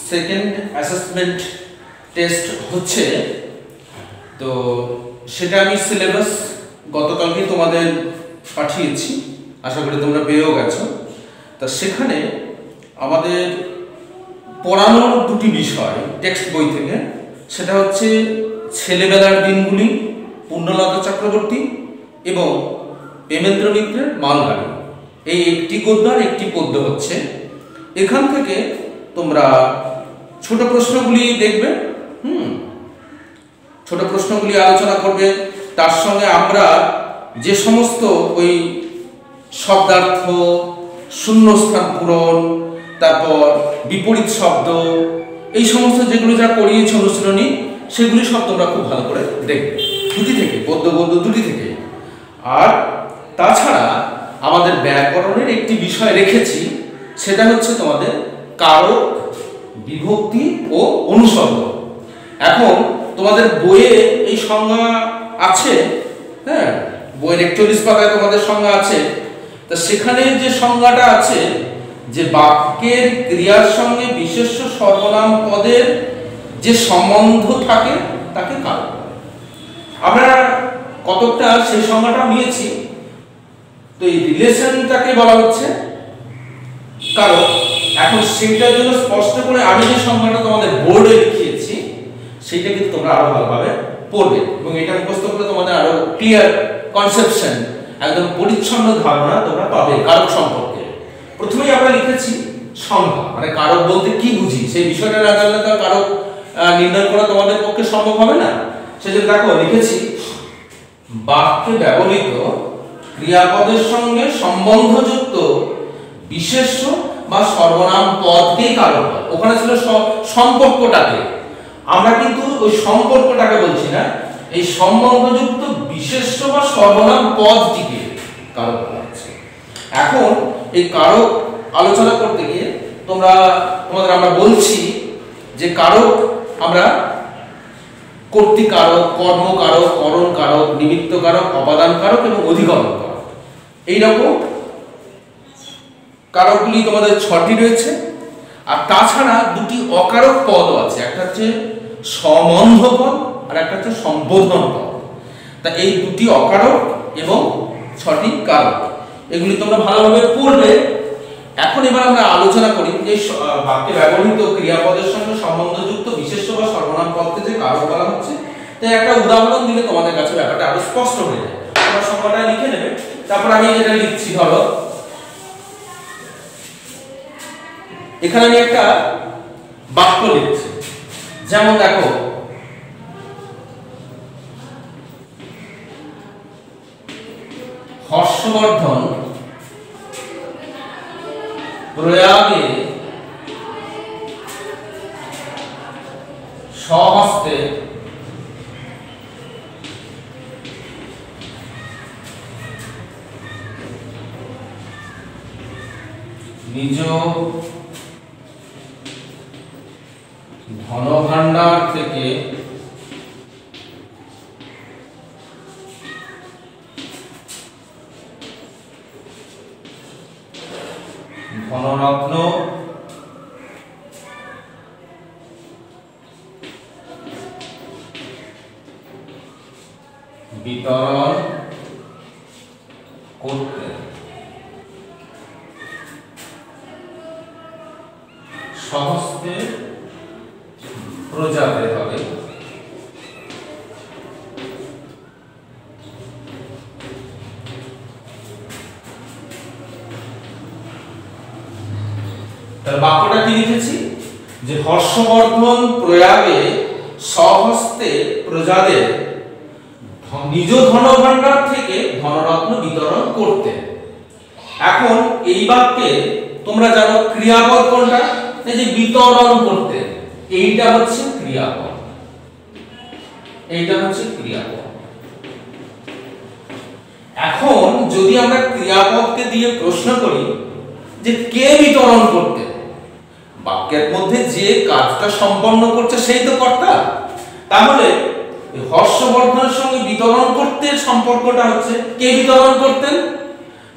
Second assessment test হচ্ছে, তো সেটা আমি সিলেবাস গতকালকে তোমাদের পাঠিয়েছি, আশা করি তোমরা পেয়েও গেছো। তা সেখানে আমাদের পড়ানোর দুটি বিষয় টেক্সট বই থেকে, সেটা হচ্ছে ছেলেবেলার দিনগুলি পূর্ণলতা চক্রবর্তী এবং প্রেমেন্দ্র মিত্রের মালগাড়ি। এই একটি গদ্য আর একটি পদ্য হচ্ছে। এখান থেকে তোমরা ছোট প্রশ্নগুলি দেখবে, ছোট প্রশ্নগুলি আলোচনা করবে। তার সঙ্গে আমরা যে সমস্ত ওই শব্দার্থ, শূন্যস্থান পূরণ, তারপর বিপরীত শব্দ, এই সমস্ত যেগুলো যা করিয়েছে অনুশীলনী, সেগুলি সব তোমরা খুব ভালো করে দেখবে, দুটি থেকে, পদ্য গদ্য দুটি থেকে। আর তাছাড়া আমাদের ব্যাকরণের একটি বিষয় রেখেছি, সেটা হচ্ছে তোমাদের কারক, বিভক্তি ও অনুসর্গ। এখন তোমাদের বইয়ে এই সংজ্ঞা আছে, হ্যাঁ, বইয়ের 41 পাতায় তোমাদের সংজ্ঞা আছে। তা সেখানে যে সংজ্ঞাটা আছে, যে বাক্যের ক্রিয়ার সঙ্গে বিশেষ্য সর্বনাম পদের যে সম্বন্ধ থাকে তাকে কারক। আমরা কতকটা সেই সংজ্ঞাটা নিয়েছি। তো এই রিলেশনটাকে বলা হচ্ছে কারক। এখন সেটার জন্য স্পষ্ট করে আমি যে সংজ্ঞাটা তোমাদের বোর্ডে লিখিয়েছি, সেটা কিন্তু তোমরা আরো ভালোভাবে পড়বে এবং এটা মুখস্থ করলে তোমাদের আরো ক্লিয়ার কনসেপশন, একদম পরিচ্ছন্ন ধারণা তোমরা পাবে কারক সম্পর্কে। প্রথমেই আমরা লিখেছি সংজ্ঞা, মানে কারক বলতে কি বুঝি, সেই বিষয়টা না জানলে তো কারক নির্ণয় করা তোমাদের পক্ষে সম্ভব হবে না। সেজন্য দেখো লিখেছি, বাক্যে ব্যবহৃত ক্রিয়াপদের সঙ্গে সম্বন্ধযুক্ত বিশেষ্য বা সর্বনাম পদকেই কারক বলে। ওখানে ছিল সম্পর্কটাকে, আমরা কিন্তু ওই সম্পর্কটাকে বলছি না, এই সম্বন্ধযুক্ত বিশেষ্য বা সর্বনাম পদটিকে কারক বলা হচ্ছে। এখন এই কারক আলোচনা করতে গিয়ে তোমাদের আমরা বলছি যে কারক আমরা কর্তৃকারক, কর্মকারক, করণকারক, নিমিত্তকারক, অপাদানকারক এবং অধিকরণ কারক, এইরকম কারকগুলি তোমাদের 6টি রয়েছে। আর তাছাড়া দুটি অকারক পদও আছে, একটা হচ্ছে সম্বন্ধ পদ আর একটা হচ্ছে সম্বোধন পদ। তা এই দুটি অকারক এবং 6টি কারক, এগুলি তোমরা ভালোভাবে পড়বে। এখন এবার আমরা আলোচনা করি যে বাক্যে ব্যবহৃত ক্রিয়াপদের সঙ্গে সম্বন্ধযুক্ত বিশেষ্য বা সর্বনাম পদকে যে কারক বলা হচ্ছে। তাই একটা উদাহরণ দিলে তোমাদের কাছে ব্যাপারটা আরো স্পষ্ট হয়ে যায়। তোমরা সংজ্ঞাটা লিখে নেবে, তারপর আমি এটা লিখছি। ধরো এখানে আমি একটা বাক্য লিখছি, যেমন দেখো, হর্ষবর্ধন প্রয়াগে স্বহস্তে নিজ ধনভাণ্ডার থেকে ধনরত্ন বিতরণ করতে স্বহস্তে প্রজাতে হবে। তার বাক্যটা কি লিখেছি, যে হর্ষবর্ধন প্রয়াগে স্বহস্তে প্রজাদের নিজ ধনভাণ্ডার থেকে ধনরত্ন বিতরণ করতে। এখন এই বাক্যে তোমরা জানো ক্রিয়াপদ কোনটা, এই যে বিতরণ করতে, এইটা হচ্ছে ক্রিয়াপদ, এইটা হচ্ছে ক্রিয়াপদ। এখন যদি আমরা ক্রিয়াপদকে দিয়ে প্রশ্ন করি যে কে বিতরণ করতে, বাক্যের মধ্যে যে কাজটা সম্পন্ন করছে সেই তো কর্তা। তাহলে হর্ষবর্ধনের সঙ্গে বিতরণ করতে সম্পর্কটা হচ্ছে কে বিতরণ করতেন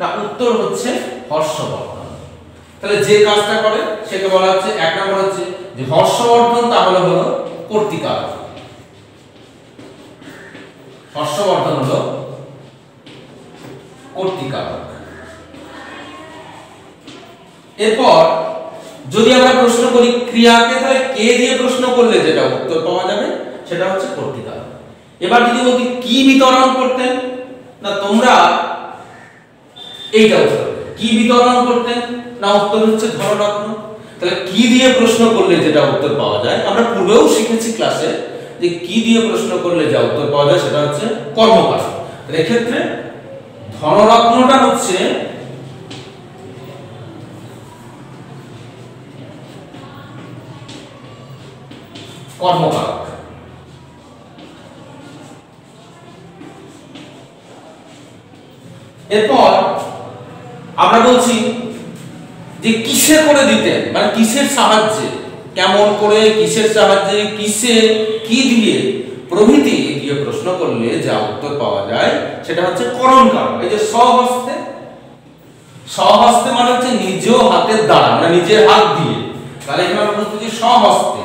না, উত্তর হচ্ছে হর্ষবর্ধন। তাহলে যে কাজটা করে সেকে বলা হচ্ছে, এক নম্বর হচ্ছে যে হর্ষবর্ধন তাহলে হলো কর্তৃকারক, হর্ষবর্ধন হলো কর্তৃকারক। এরপর যদি আমরা প্রশ্ন করি ক্রিয়াকে, তাহলে কে দিয়ে প্রশ্ন করলে যেটা উত্তর পাওয়া যাবে সেটা হচ্ছে কর্তৃকারক। এবার যদি বলি কি বিতরণ করতেন, না তোমরা এইটা উত্তর কি বিতরণ করতেন, না উত্তর হচ্ছে ধনরত্ন। তাহলে কি দিয়ে প্রশ্ন করলে যেটা উত্তর পাওয়া যায়, আমরা পূর্বেও শিখেছি ক্লাসে যে কি দিয়ে প্রশ্ন করলে যা উত্তর পাওয়া যায় সেটা হচ্ছে কর্মকারক। তাহলে এক্ষেত্রে ধনরত্নটা হচ্ছে কর্মকারক। এরপর আমরা বলছি যে কিসে করে দিতেন, মানে কিসের সাহায্যে, কেমন করে, কিসের সাহায্যে, কিসে, কি দিয়ে প্রভৃতি দিয়ে প্রশ্ন করলে যা উত্তর পাওয়া যায় সেটা হচ্ছে করণকারক। এই যে স্বহস্তে, স্বহস্তে মানে হচ্ছে নিজ হাতের দ্বারা, মানে নিজের হাত দিয়ে। তাহলে এখানে আমরা বলতে যে স্বহস্তে,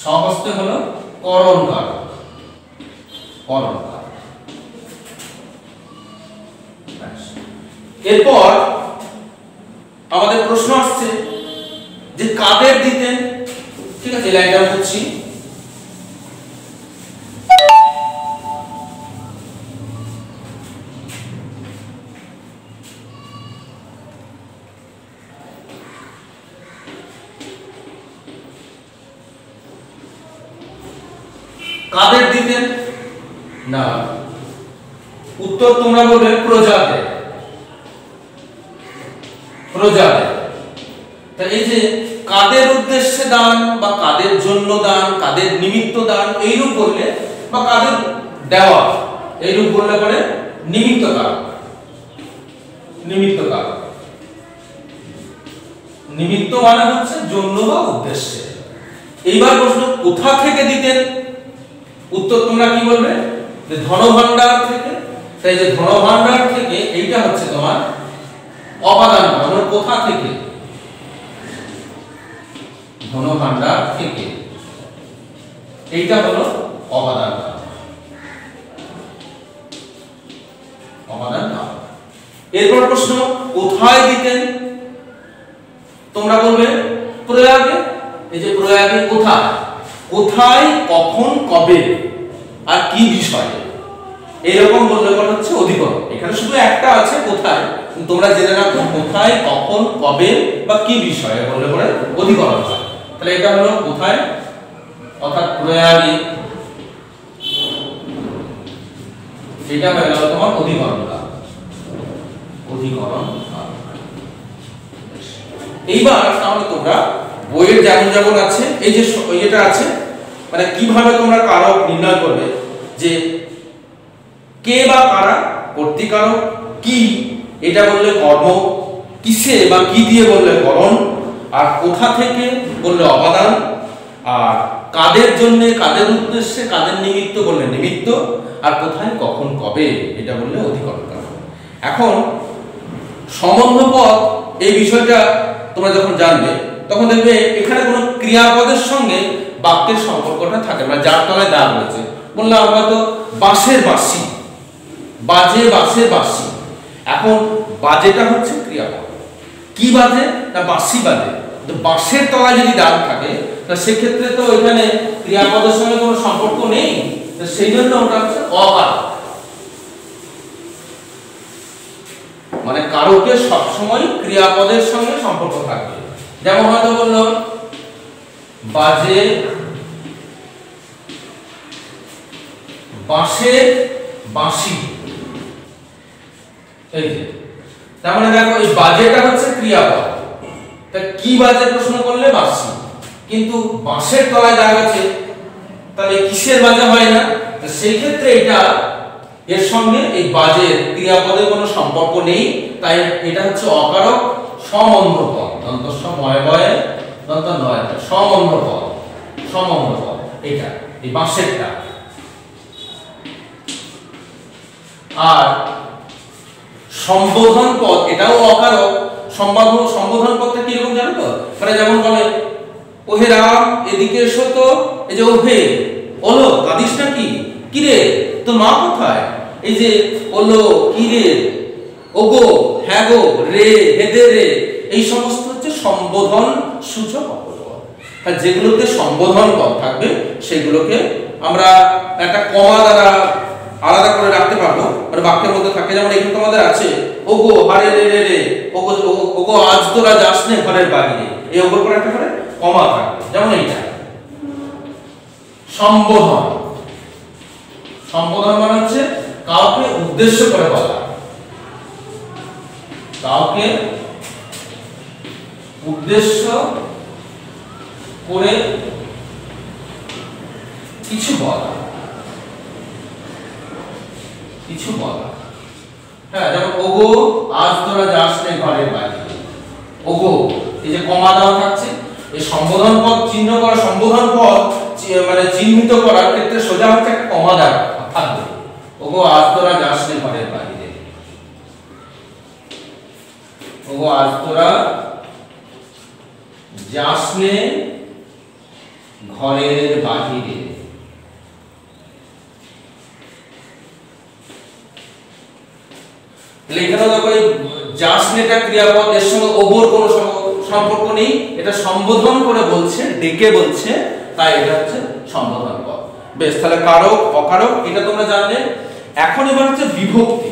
স্বহস্তে হলো করণকারক, করণকারক। এরপর আমাদের প্রশ্ন আসছে যে কাদের দিতেন, ঠিক আছে, লাইনটা বুঝছি। কাদের দিতেন, না উত্তর তোমরা বলবে প্রজাদের, প্রজাদের। তাহলে এই যে কাদের উদ্দেশ্যে দান বা কাদের জন্য দান, কাদের নিমিত্ত দান এইরূপ বললে, বা কাদের দেওয়া এইরূপ বললে পরে নিমিত্তকারক, নিমিত্তকারক। নিমিত্ত মানে হচ্ছে জন্য বা উদ্দেশ্যে। এইবার প্রশ্ন কোথা থেকে দিতেন, উত্তর তোমরা কি বলবে যে ধনভাণ্ডার থেকে। তাই যে ধনভাণ্ডার থেকে এইটা হচ্ছে তোমার অপাদান, মানে কোথা থেকে, ধনভাণ্ডার থেকে, এইটা হলো অপাদান, অপাদান। এরপর প্রশ্ন কোথায় দিতেন, তোমরা বলবে প্রয়াগে। এই যে প্রয়াগে কোথায়, কোথায়, কখন, কবে আর কি বিষয়ে, এইরকম বললে পরে হচ্ছে অধিকরণ। এখানে শুধু একটা আছে কোথায়, তোমরা জেনে রাখো কোথায়, কখন, কবে বা কি বিষয়ে বললে পরে অধিকরণ হয়। তাহলে এটা হলো কোথায়, অর্থাৎ প্রয়াগে, এটা হয়ে গেল তোমার অধিকরণ, অধিকরণ। এইবার তাহলে তোমরা বইয়ের যেমন যেমন আছে এই যে এটা আছে, মানে কিভাবে তোমরা কারক নির্ণয় করবে, যে কে বা কারা কর্তৃকারক, কি এটা বললে কর্ম, কিসে বা কি দিয়ে বললে করণ, আর কোথা থেকে বললে অপাদান, আর কাদের জন্য, কাদের উদ্দেশ্যে, কাদের নিমিত্ত বললে নিমিত্ত, আর কোথায়, কখন, কবে এটা বললে অধিকরণ। এখন সম্বন্ধ পদ এই বিষয়টা তোমরা যখন জানবে তখন দেখবে এখানে কোনো ক্রিয়াপদের সঙ্গে বাক্যের সম্পর্কটা থাকে, মানে যার তলায় দাগ রয়েছে। বললাম আমরা তো বাঁশের বাঁশি, বাজে বাঁশের বাঁশি। এখন বাজেটা হচ্ছে ক্রিয়াপদ, কি বাজে না বাঁশি বাজে। তো বাঁশের তলায় যদি দাগ থাকে তা সেক্ষেত্রে তো এখানে ক্রিয়াপদের সঙ্গে কোনো সম্পর্ক নেই, তো সেই জন্য ওটা হচ্ছে অকারক। মানে কারকের সবসময় ক্রিয়াপদের সঙ্গে সম্পর্ক থাকবে। যেমন হয়তো বললো বাজে বাঁশের বাঁশি, এই যে তার মানে দেখো এই বাজেটা হচ্ছে ক্রিয়াপদ, তা কি বাজে প্রশ্ন করলে বাঁশি, কিন্তু বাঁশের তলায় দাগ আছে তাহলে কিসের বাজে হয় না, সেই ক্ষেত্রে এটা এর সঙ্গে এই বাজের ক্রিয়াপদের কোনো সম্পর্ক নেই, তাই এটা হচ্ছে অকারক সমন্বয় পদ, দন্তস্ব ময় বয়ে দন্ত নয়, সমন্বয় পদ, সমন্বয় পদ এটা এই বাঁশেরটা। আর সম্বোধন পদ এটাও অকারক সম্বোধন পদটা কি রকম জানো তো? মানে যেমন বলে ওহে রাম এদিকে এসো তো, এই যে ওহে ওলো কাঁদিস নাকি, কি রে তোর মা কোথায়, এই যে ওলো কি রে, ওগো হ্যাঁ গো, রে হেদে রে, এই সমস্ত হচ্ছে সম্বোধন সূচক অপপদ। আর যেগুলোতে সম্বোধন পদ থাকবে সেগুলোকে আমরা একটা কমা দ্বারা আলাদা করে রাখতে পারবো, মানে বাক্যের মধ্যে থাকে। যেমন এখানে তোমাদের আছে ওগো হারে রে রে রে, ওগো ওগো আজ তোরা যাস নে ঘরের বাইরে, এই ওগোর পরে একটা করে কমা থাকবে। যেমন এইটা সম্বোধন। সম্বোধন মানে হচ্ছে কাউকে উদ্দেশ্য করে বলা, কাউকে উদ্দেশ্য করে কিছু বলা, কিছু বলা। হ্যাঁ, যেমন ওগো আজ তোরা যাস নে ঘরের বাইরে, ওগো এই যে কমা দেওয়া থাকছে, এই সম্বোধন পদ চিহ্ন করা, সম্বোধন পদ মানে চিহ্নিত করার ক্ষেত্রে সোজা হচ্ছে একটা কমা দেওয়া থাকবে। ওগো আজ তোরা যাস নে ঘরের বাইরে, ওগো আজ তোরা যাস নে ঘরের বাহিরে। এখানে দেখো যাসনেটা ক্রিয়াপদ, এর সঙ্গে ওগোর কোনো সম্পর্ক নেই, এটা সম্বোধন করে বলছে, ডেকে বলছে, তাই এটা হচ্ছে সম্বোধন পদ। বেশ, তাহলে কারক অকারক এটা তোমরা জানলে। এখন এবার হচ্ছে বিভক্তি।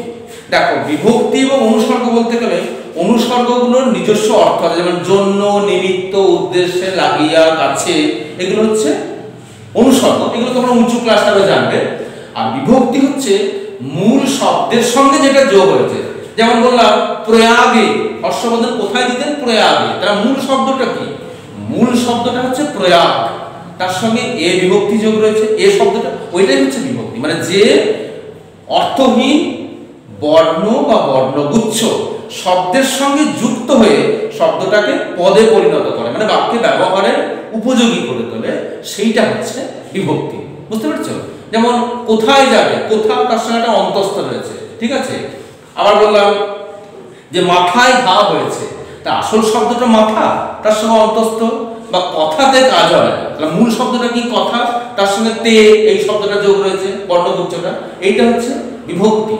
দেখো বিভক্তি এবং অনুসর্গ বলতে গেলে অনুসর্গগুলোর নিজস্ব অর্থ আছে, যেমন জন্য, নিমিত্ত, উদ্দেশ্যে, লাগিয়া, কাছে, এগুলো হচ্ছে অনুসর্গ, এগুলো তোমরা উঁচু ক্লাসটাতে জানবে। আর বিভক্তি হচ্ছে মূল শব্দের সঙ্গে যেটা যোগ হয়েছে। যেমন বললাম প্রয়াগে, হর্ষবর্ধন কোথায় দিতেন? প্রয়াগে। তার মূল শব্দটা কি? মূল শব্দটা হচ্ছে প্রয়াগ, তার সঙ্গে এ বিভক্তি যোগ রয়েছে, এ শব্দটা, ওইটাই হচ্ছে বিভক্তি। মানে যে অর্থহীন বর্ণ বা বর্ণগুচ্ছ শব্দের সঙ্গে যুক্ত হয়ে শব্দটাকে পদে পরিণত করে, মানে বাক্যে ব্যবহারের উপযোগী করে তোলে, সেইটা হচ্ছে বিভক্তি। বুঝতে পারছো? যেমন কোথায় যাবে, কোথাও তার সঙ্গে একটা অন্তস্থ রয়েছে, ঠিক আছে। আবার বললাম যে মাথায় ঘা হয়েছে, তা আসল শব্দটা মাথা, তার সঙ্গে অন্তস্থ, বা কথাতে কাজ হয়, তাহলে মূল শব্দটা কি? কথা, তার সঙ্গে তে এই শব্দটা যোগ রয়েছে, বর্ণগুচ্ছটা, এইটা হচ্ছে বিভক্তি।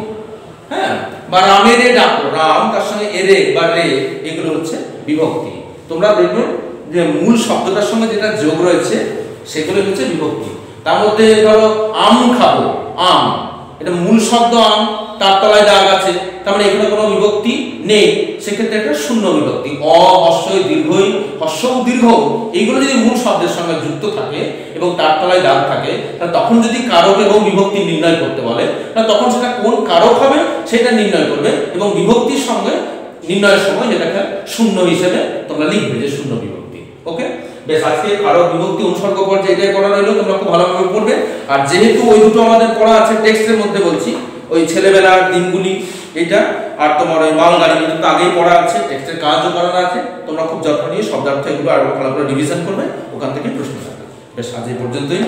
হ্যাঁ, বা রামের রে ডাকো, রাম তার সঙ্গে এরে বা রে, এগুলো হচ্ছে বিভক্তি। তোমরা দেখবে যে মূল শব্দটার সঙ্গে যেটা যোগ রয়েছে সেগুলো হচ্ছে বিভক্তি। তার মধ্যে ধরো আম খাবো, আম, এটা মূল শব্দ আম, তার তলায় দাগ আছে, তার মানে এখানে কোনো বিভক্তি নেই, সেক্ষেত্রে এটা শূন্য বিভক্তি। অ, হর্ষই, দীর্ঘই, হর্ষ ও দীর্ঘ এইগুলো যদি মূল শব্দের সঙ্গে যুক্ত থাকে এবং তার তলায় দাগ থাকে, তাহলে তখন যদি কারক এবং বিভক্তি নির্ণয় করতে বলে, তাহলে তখন সেটা কোন কারক হবে সেটা নির্ণয় করবে, এবং বিভক্তির সঙ্গে নির্ণয়ের সময় যেটাকে শূন্য হিসেবে তোমরা লিখবে যে শূন্য বিভক্তি। ওকে, বেশ, আজকে কারক বিভক্তি অনুসর্গ পর্যায়ে এটাই পড়া রইলো, তোমরা খুব ভালোভাবে পড়বে। আর যেহেতু ওই দুটো আমাদের পড়া আছে টেক্সটের মধ্যে, বলছি ওই ছেলেবেলার দিনগুলি এটা, আর তোমার ওই মালগাড়ি কিন্তু আগেই পড়া আছে, টেক্সটের কাজও করানো আছে, তোমরা খুব যত্ন নিয়ে শব্দার্থ এগুলো আরো ভালো করে রিভিশন করবে, ওখান থেকে প্রশ্ন থাকবে। বেশ, আজ এই পর্যন্তই।